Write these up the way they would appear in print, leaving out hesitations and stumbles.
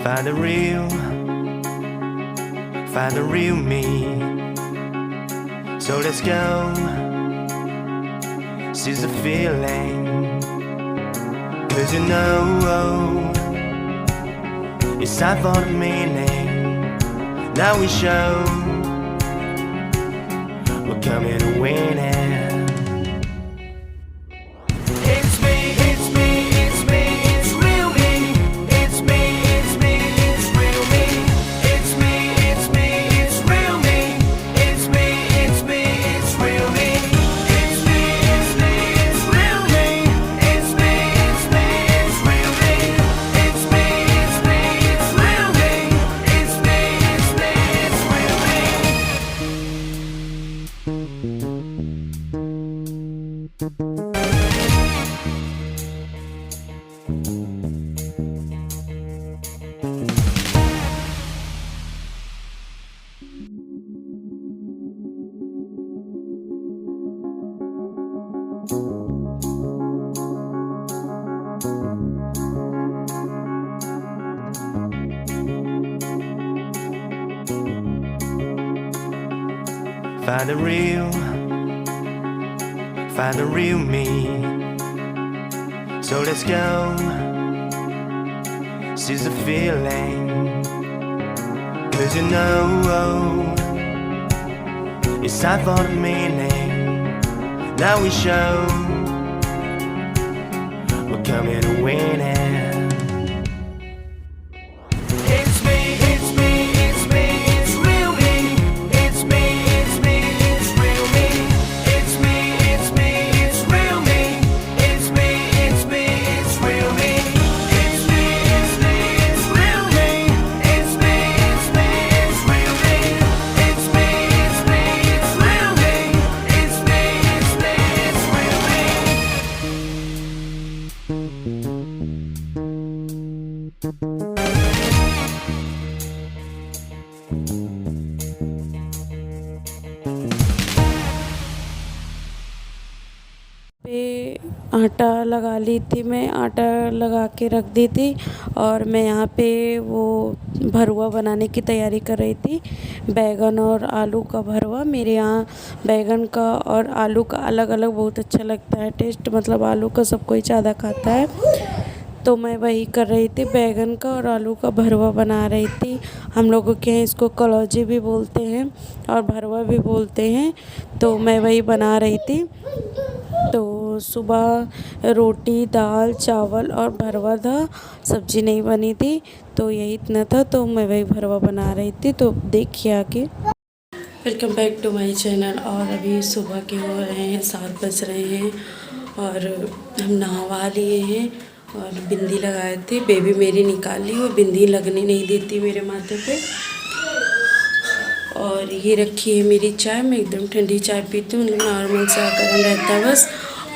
Find the real me. So let's go, seize the feeling. 'Cause you know it's time for the meaning. Now we show we're coming to win it. Find the real me. So let's go, seize the feeling. 'Cause you know it's time for the meaning. Now we show we're coming to win it. आटा लगा ली थी, मैं आटा लगा के रख दी थी और मैं यहाँ पे वो भरवा बनाने की तैयारी कर रही थी। बैगन और आलू का भरवा। मेरे यहाँ बैगन का और आलू का अलग अलग बहुत अच्छा लगता है टेस्ट, मतलब आलू का सब कोई ज़्यादा खाता है, तो मैं वही कर रही थी। बैगन का और आलू का भरवा बना रही थी। हम लोगों के यहाँ इसको कलौजी भी बोलते हैं और भरवा भी बोलते हैं, तो मैं वही बना रही थी। तो सुबह रोटी, दाल, चावल और भरवा था, सब्जी नहीं बनी थी, तो यही इतना था, तो मैं वही भरवा बना रही थी। तो देखिए आगे। Welcome back to my channel. और अभी सुबह के हो रहे हैं 7 बज रहे हैं और हम नहा लिए हैं और बिंदी लगाए थे। बेबी मेरी निकाल ली, वो बिंदी लगने नहीं देती मेरे माथे पे। और ये रखी है मेरी चाय। मैं एकदम ठंडी चाय पीती हूँ, नॉर्मल सा गर्म रहता है बस।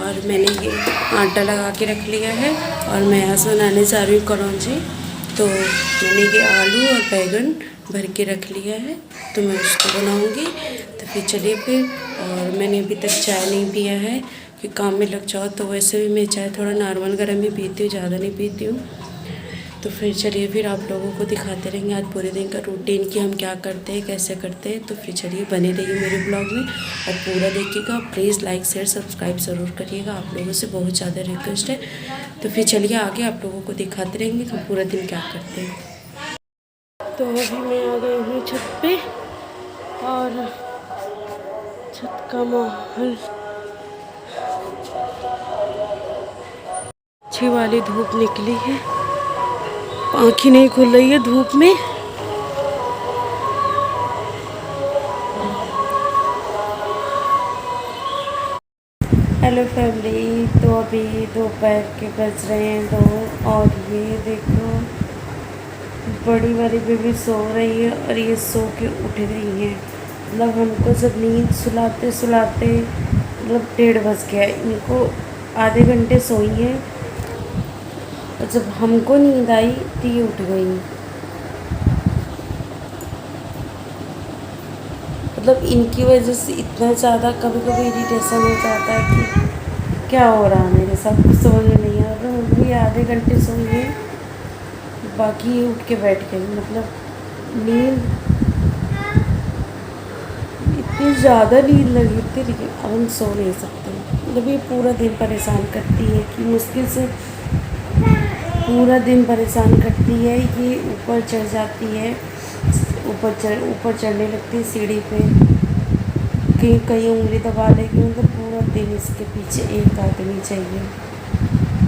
और मैंने ये आटा लगा के रख लिया है और मैं यहाँ से बनाने जा रही हूँ कलौंजी। तो मैंने ये आलू और बैगन भर के रख लिया है, तो मैं उसको बनाऊँगी। तो फिर चलिए फिर। और मैंने अभी तक चाय नहीं पिया है कि काम में लग जाओ, तो वैसे भी मैं चाय थोड़ा नॉर्मल गर्म ही पीती हूँ, ज़्यादा नहीं पीती हूँ। तो फिर चलिए फिर आप लोगों को दिखाते रहेंगे आज पूरे दिन का रूटीन कि हम क्या करते हैं, कैसे करते हैं। तो फिर चलिए बने रहिए मेरे ब्लॉग में और पूरा देखिएगा। प्लीज़ लाइक शेयर सब्सक्राइब ज़रूर करिएगा, आप लोगों से बहुत ज़्यादा रिक्वेस्ट है। तो फिर चलिए आगे आप लोगों को दिखाते रहेंगे कि हम पूरा दिन क्या करते हैं। तो अभी मैं आ गई हूँ छत पे और छत का माहौल, अच्छी वाली धूप निकली है, आँख ही नहीं खुल रही है धूप में। Hello family. तो अभी दोपहर के बज रहे हैं 2 और ये देखो बड़ी वाली बेबी सो रही है और ये सो के उठ गई है। मतलब हमको जब नींद सुलाते सुलाते मतलब 1:30 बज गया है, इनको आधे घंटे सोई है और जब हमको नींद आई तो ये उठ गई। मतलब इनकी वजह से इतना ज़्यादा कभी कभी इरिटेशन हो जाता है कि क्या हो रहा है मेरे साथ, कुछ समझ में नहीं आ रहा। मम्मी आधे घंटे सोई है, बाकी ये उठ के बैठ गई। मतलब नींद इतनी ज़्यादा नींद लगी थी, लेकिन अब हम सो नहीं सकते। मतलब ये पूरा दिन परेशान करती है कि मुश्किल से पूरा दिन परेशान करती है। ये ऊपर चढ़ जाती है, ऊपर चढ़ने लगती है सीढ़ी पे, कहीं कहीं उंगली दबा लेगी। मतलब पूरा दिन इसके पीछे एक आदमी चाहिए,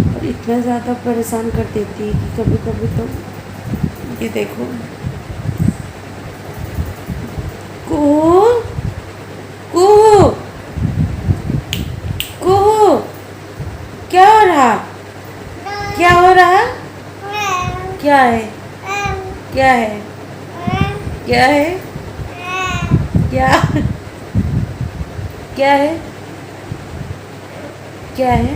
और इतना ज़्यादा परेशान कर देती है कि कभी कभी तो ये देखो कुहू कुहू कुहू, क्या हो रहा, क्या हो रहा, क्या है, क्या है, क्या है, क्या क्या है, क्या है?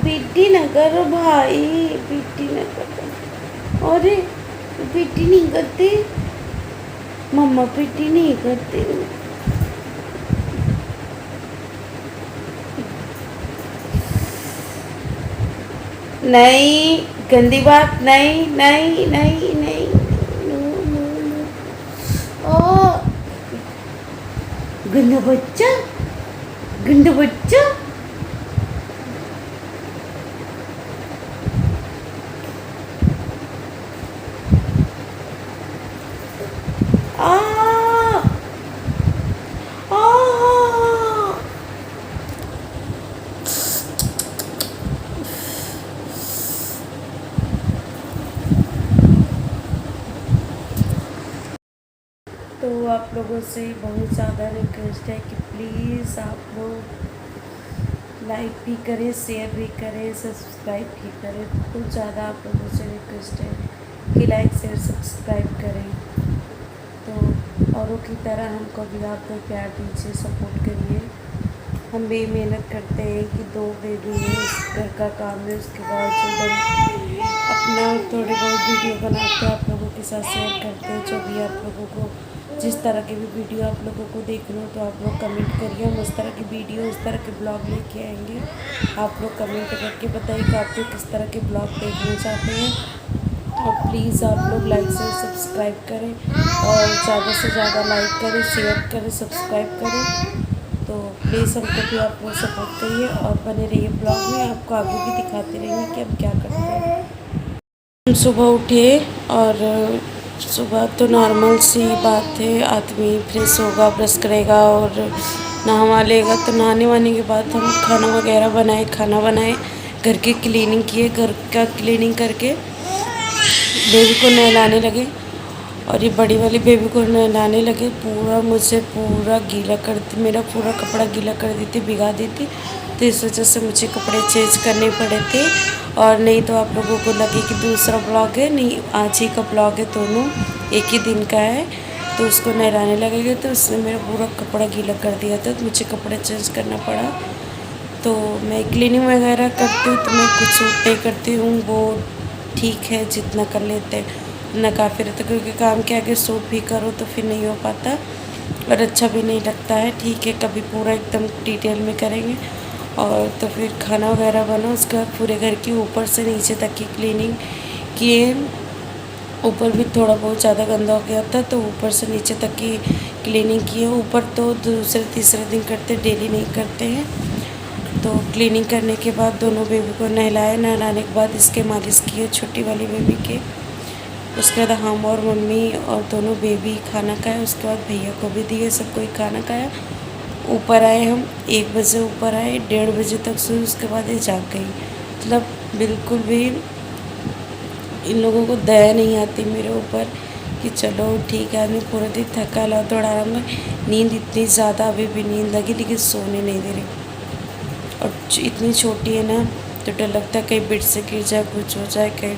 पीटी न करो भाई, पीटी न करो। अरे पीटी नहीं करते मम्मा, पीटी नहीं करते। नहीं, गंदी बात नहीं, नहीं नहीं नहीं, नो नो नो। ओ गंदा बच्चा, गंदा बच्चा। आ आ तो आप लोगों से बहुत ज़्यादा रिक्वेस्ट है कि प्लीज़ आप लोग लाइक भी करें, शेयर भी करें, सब्सक्राइब भी करें। बहुत ज़्यादा आप लोगों से रिक्वेस्ट है कि लाइक शेयर सब्सक्राइब करें। तो औरों की तरह हमको भी आप लोग प्यार दीजिए, सपोर्ट करिए। हम भी मेहनत करते हैं कि 2 बेबी है, घर का काम है, उसके बाद जो अपना थोड़े बहुत वीडियो बनाते हैं, आप लोगों के साथ शेयर करते हैं। जो भी आप लोगों को जिस तरह के भी वीडियो आप लोगों को देखना हो तो आप लोग कमेंट करिए, हम उस तरह की वीडियो, उस तरह के ब्लॉग लेके आएंगे। आप लोग कमेंट करके बताइए कि आप लोग किस तरह के ब्लॉग देखना चाहते हैं। और प्लीज़ आप लोग लाइक शेयर सब्सक्राइब करें, और ज़्यादा से ज़्यादा लाइक करें, शेयर करें, सब्सक्राइब करें। तो प्लीज़ हमको भी आप लोग सपोर्ट करिए और बने रहिए ब्लॉग में। आपको आगे भी दिखाते रहेंगे कि हम क्या करते हैं। हम सुबह उठे, और सुबह तो नॉर्मल सी बात है, आदमी फ्रेश होगा, ब्रश करेगा और नहा लेगा। तो नहाने वाने के बाद हम खाना वगैरह बनाए, खाना बनाए, घर की क्लीनिंग किए, घर का क्लीनिंग करके बेबी को नहलाने लगे। और ये बड़ी वाली बेबी को नहलाने लगे। पूरा मुझे पूरा गीला कर दी, मेरा पूरा कपड़ा गीला कर दी थी, भिगा दी थी। तो इस वजह से मुझे कपड़े चेंज करने पड़े थे। और नहीं तो आप लोगों को लगे कि दूसरा ब्लॉग है, नहीं, आज ही का ब्लॉग है, दोनों एक ही दिन का है। तो उसको नहलाने लगेगा, तो उसने मेरा पूरा कपड़ा गीला कर दिया था, तो मुझे कपड़े चेंज करना पड़ा। तो मैं क्लीनिंग वगैरह करती हूँ, तो मैं कुछ सूट नहीं करती हूँ, वो ठीक है, जितना कर लेते हैं ना काफ़ी रहता, क्योंकि काम के आगे सूट भी करो तो फिर नहीं हो पाता और अच्छा भी नहीं लगता है। ठीक है, कभी पूरा एकदम डिटेल में करेंगे। और तो फिर खाना वगैरह बना, उसके बाद पूरे घर की ऊपर से नीचे तक की क्लीनिंग किए। ऊपर भी थोड़ा बहुत ज़्यादा गंदा हो गया था, तो ऊपर से नीचे तक की क्लीनिंग किए। ऊपर तो दूसरे तीसरे दिन करते, डेली नहीं करते हैं। तो क्लीनिंग करने के बाद दोनों बेबी को नहलाया, नहलाने के बाद इसके मालिश किए, छोटी वाली बेबी के। उसके बाद हम और मम्मी और दोनों बेबी खाना खाए। उसके बाद भैया को भी दिए, सब कोई खाना खाया। ऊपर आए हम 1 बजे, ऊपर आए 1:30 बजे तक सोई। उसके बाद ये जाग गई। मतलब बिल्कुल भी इन लोगों को दया नहीं आती मेरे ऊपर कि चलो ठीक है, आदमी पूरा दिन थका ला दौड़ा रहा है। नींद इतनी ज़्यादा अभी भी नींद लगी, लेकिन सोने नहीं दे रही। और इतनी छोटी है ना, तो डर लगता है कहीं बेड से गिर जाए, कुछ हो जाए कहीं।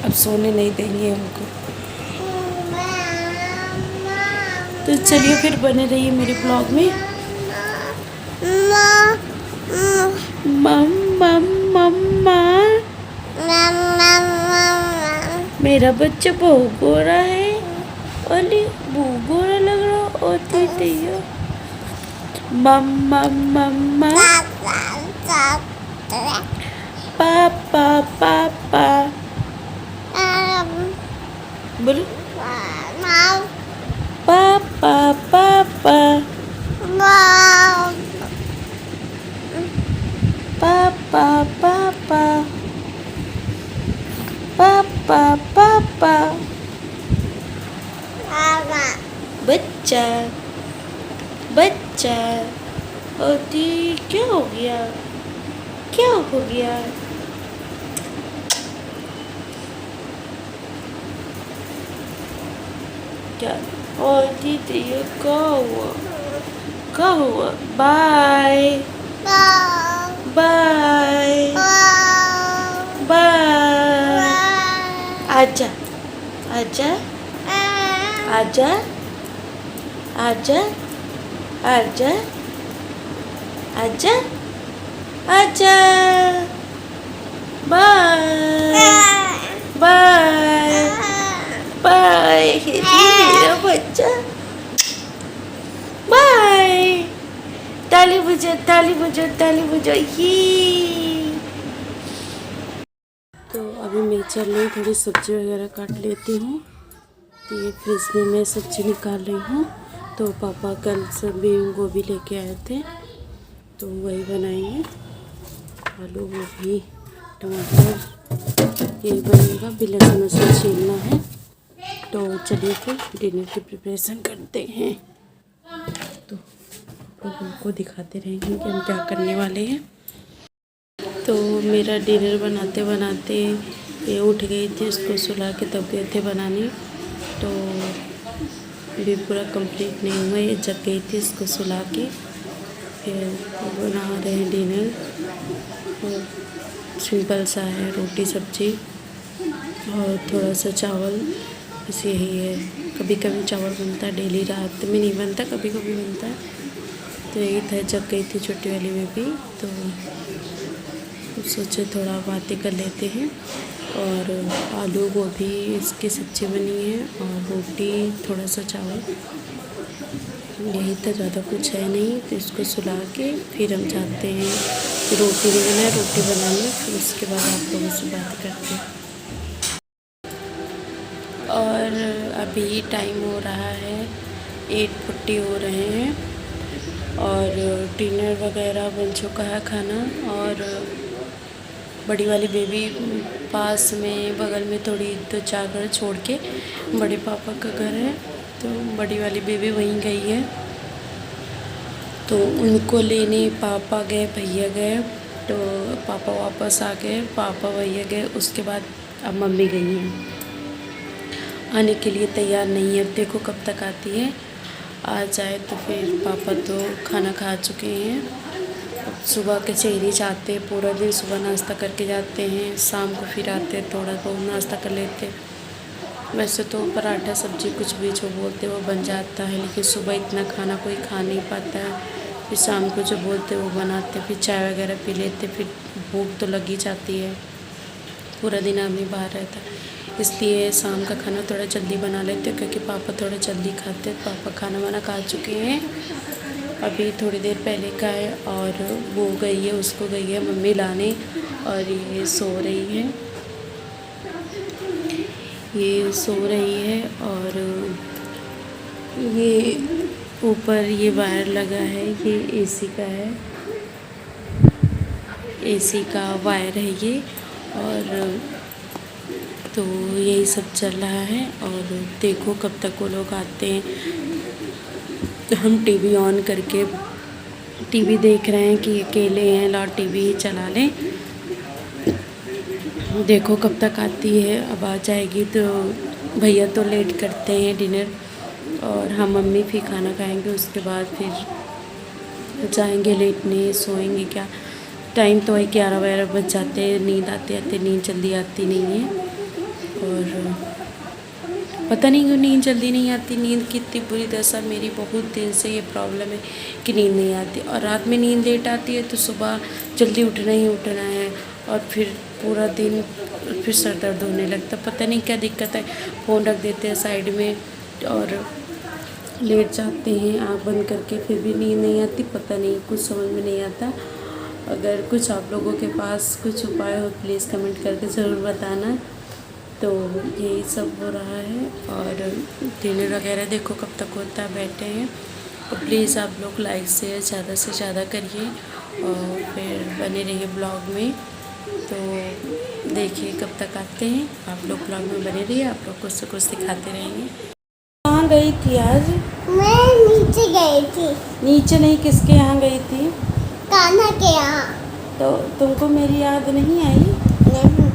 अब सोने नहीं देंगे हमको। तो चलिए फिर बने रहिए मेरे ब्लॉग में। मम्मा मेरा बच्चा बहुत गोरा है। अरे बुरा लग रहा होती थी मम्मा मम्मा पापा पापा बोलो पापा पापा पापा पापा पापा पापा बच्चा बच्चा होती क्या हो गया क्या हो गया क्या होती थी ये क्या हुआ बाय बाय बाय आजा आजा आजा आजा आजा आजा आजा बाय बाय बाय मेरा बच्चा बाय ताली बजाओ ताली बजाओ ताली बजाओ ये तो अभी मैं चल रही थोड़ी सब्जी वगैरह काट लेती हूँ। तो ये फ्रिज में मैं सब्जी निकाल रही हूँ। तो पापा कल सब्जी गोभी लेके आए थे तो वही बनाएंगे, आलू गोभी टमाटर यही बनेगा। भी लहसुन वहसुन छीलना है। तो चलिए फिर डिनर की प्रिपरेशन करते हैं। तो लोगों को दिखाते रहेंगे कि हम क्या करने वाले हैं। तो मेरा डिनर बनाते बनाते ये उठ गई थी, उसको सुला के तब गए थे बनाने। तो भी पूरा कंप्लीट नहीं हुआ, ये जग गई थी, इसको सुला के फिर बना रहे हैं डिनर। और सिंपल सा है, रोटी सब्जी और थोड़ा सा चावल, बस यही है। कभी कभी चावल बनता है, डेली रात में नहीं बनता, कभी कभी बनता है। तो यही था, जग गई थी छोटी वाली में भी। तो सोचे थोड़ा बातें कर लेते हैं। और आलू गोभी इसकी सब्ज़ी बनी है और रोटी थोड़ा सा चावल, यही था, ज़्यादा कुछ है नहीं। तो इसको सुला के फिर हम जाते हैं, रोटी नहीं बनाए, रोटी बनाने, फिर उसके बाद आप लोगों से बात करते हैं। और अभी टाइम हो रहा है 8:40 हो रहे हैं और डिनर वगैरह बन चुका है खाना। और बड़ी वाली बेबी पास में बगल में थोड़ी 2-4 घर छोड़ के बड़े पापा का घर है, तो बड़ी वाली बेबी वहीं गई है। तो उनको लेने पापा गए, भैया गए, तो पापा वापस आ गए, पापा भैया गए, उसके बाद अब मम्मी गई हैं, आने के लिए तैयार नहीं है। अब देखो कब तक आती है, आ जाए तो फिर। पापा तो खाना खा चुके हैं, सुबह के चेहरे जाते हैं, पूरा दिन सुबह नाश्ता करके जाते हैं, शाम को फिर आते हैं, थोड़ा बहुत नाश्ता कर लेते हैं। वैसे तो पराठा सब्जी कुछ भी जो बोलते वो बन जाता है, लेकिन सुबह इतना खाना कोई खा नहीं पाता है। फिर शाम को जो बोलते वो बनाते, फिर चाय वगैरह पी लेते, फिर भूख तो लगी जाती है, पूरा दिन आदमी बाहर रहता है। इसलिए शाम का खाना थोड़ा जल्दी बना लेते, क्योंकि पापा थोड़ा जल्दी खाते। पापा खाना वाना खा चुके हैं, अभी थोड़ी देर पहले का है। और वो गई है, उसको गई है मम्मी लाने, और ये सो रही है, ये सो रही है। और ये ऊपर ये वायर लगा है, ये एसी का है, एसी का वायर है ये। और तो यही सब चल रहा है। और देखो कब तक वो लोग आते हैं। हम टीवी ऑन करके टीवी देख रहे हैं कि अकेले हैं, ला टीवी ही चला लें। देखो कब तक आती है, अब आ जाएगी। तो भैया तो लेट करते हैं डिनर, और हम मम्मी फिर खाना खाएंगे, उसके बाद फिर जाएंगे लेटने, सोएंगे। क्या टाइम तो 11-12 बज जाते हैं, नींद आते आते, नींद जल्दी आती नहीं है। और पता नहीं क्यों नींद जल्दी नहीं आती। नींद की इतनी बुरी दशा, मेरी बहुत दिन से ये प्रॉब्लम है कि नींद नहीं आती। और रात में नींद लेट आती है तो सुबह जल्दी उठना ही उठना है, और फिर पूरा दिन फिर सर दर्द होने लगता। पता नहीं क्या दिक्कत है। फ़ोन रख देते हैं साइड में, और लेट जाते हैं आँख बंद करके, फिर भी नींद नहीं आती, पता नहीं कुछ समझ में नहीं आता। अगर कुछ आप लोगों के पास कुछ उपाय हो प्लीज़ कमेंट करके ज़रूर बताना। तो यही सब हो रहा है और डिनर वगैरह देखो कब तक होता है, बैठे हैं। तो प्लीज़ आप लोग लाइक शेयर ज़्यादा से ज़्यादा करिए और फिर बने रहिए ब्लॉग में। तो देखिए कब तक आते हैं, आप लोग ब्लॉग में बने रहिए, आप लोग कुछ से कुछ दिखाते रहेंगे। कहाँ गई थी आज? मैं नीचे गई थी, नीचे नहीं, किसके यहाँ गई थी? कान्हा के यहाँ। तो तुमको मेरी याद नहीं आई? नहीं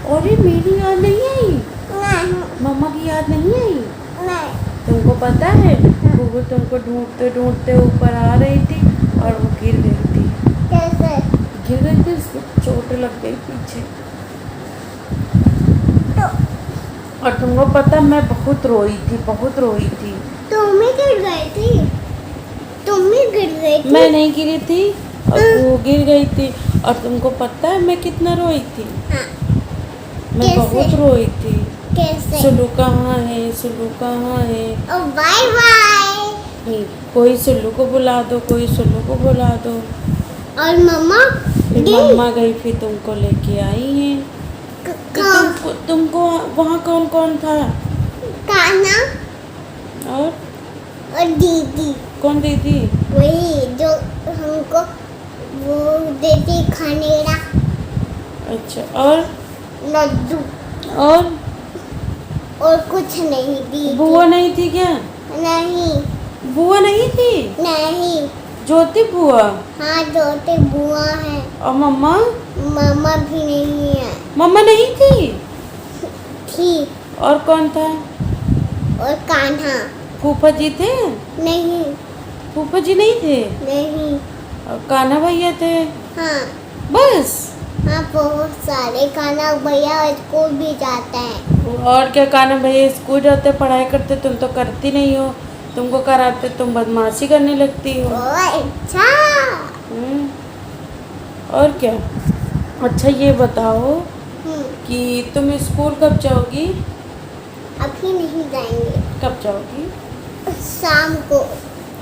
अरे मेरी याद नहीं आई? नहीं मम्मा की याद नहीं आई? नहीं। तुमको पता है वो तुमको ढूंढते ढूंढते ऊपर आ रही थी और वो गिर गई थी। कैसे? गिर गई थी, उसको चोट लग गई पीछे। तो और तुमको पता मैं बहुत रोई थी, बहुत रोई थी। तुम ही गिर गई थी, तुम ही गिर गई थी। मैं नहीं गिरी थी और वो गिर गई थी। और तुमको पता है मैं कितना रोई थी? हाँ। मैं कैसे? बहुत रोई थी। कैसे? सुल्लू कहाँ है, सुल्लू कहाँ है? ओ बाय बाय। कोई सुल्लू को बुला दो, कोई सुल्लू को बुला दो। और मम्मा फिर गई? मम्मा गई, फिर तुमको लेके आई हैं। तो तुमको वहाँ कौन कौन था? कान्हा और दीदी। कौन दीदी? वही जो हमको वो देती खाने का अच्छा, और लड्डू। और कुछ नहीं दी। बुआ नहीं थी क्या? नहीं बुआ नहीं थी? नहीं। ज्योति बुआ? हाँ जोते बुआ है। और मम्मा? मामा भी नहीं है। मम्मा नहीं थी? थी। और कौन था? और कान्हा। फूफा जी थे? नहीं फूफा जी नहीं थे? नहीं। और कान्हा भैया थे? हाँ बस? हाँ बहुत सारे। कान्हा भैया स्कूल भी जाता है। और क्या, कान्हा भैया स्कूल जाते पढ़ाई करते, तुम तो करती नहीं हो। तुमको कराते तुम बदमाशी करने लगती हो। अच्छा। और क्या। अच्छा ये बताओ हम्म, कि तुम स्कूल कब जाओगी? अभी नहीं जाएंगे, कब जाओगी? शाम को।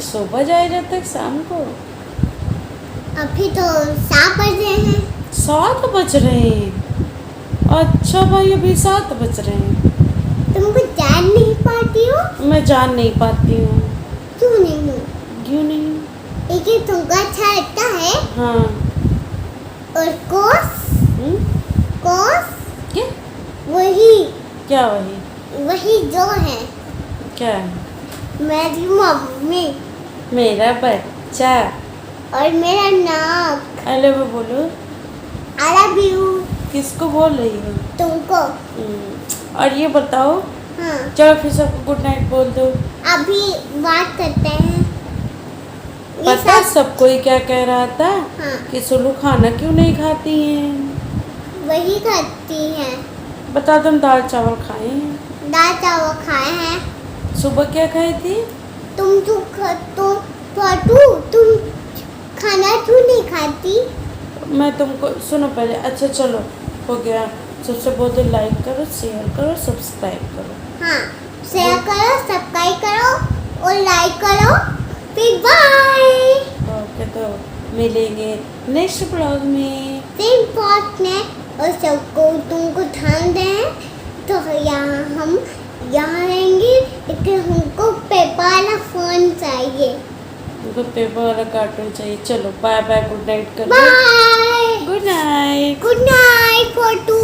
सुबह जाए जब तक शाम को? अभी तो 7 बजे हैं। 7 बज रहे हैं? अच्छा भाई, अभी 7 बज रहे हैं। तुमको जान नहीं पाती हो? मैं जान नहीं पाती हूँ। क्यों नहीं? क्यों नहीं? लेकिन तुमको अच्छा लगता है। हाँ। और कोस कोस क्या? वही क्या वही? वही जो है क्या? मेरी मम्मी मेरा बच्चा। और मेरा नाम। अरे वो बोलो। I love you. किसको बोल रही हो? तुमको। और ये बताओ, हाँ चलो फिर सबको गुड नाइट बोल दो। अभी बात करते हैं। ये पता सब सबको ही क्या कह रहा था हाँ कि सुलू खाना क्यों नहीं खाती हैं? वही करती हैं। बता, तुम दाल चावल खाए हैं? दाल चावल खाए हैं। सुबह क्या खाई थी? तुम तुम खाना क्यों नहीं खाती? मैं तुमको सुनो पहले। अच्छा चलो हो गया। सबसे बोल दो लाइक करो, शेयर करो, सब्सक्राइब करो। हाँ शेयर करो, सब्सक्राइब करो और लाइक करो। फिर बाय। ओके, तो मिलेंगे नेक्स्ट ब्लॉग में। फिर पॉट में और सबको तुमको ध्यान दें तो हम यहाँ रहेंगे, लेकिन हमको पेपर वाला फोन चाहिए। तुमको पेपर वाला कार्टून चाहिए। चलो बाय बाय, गुड नाइट कर। Bye. Good night. Good night photo.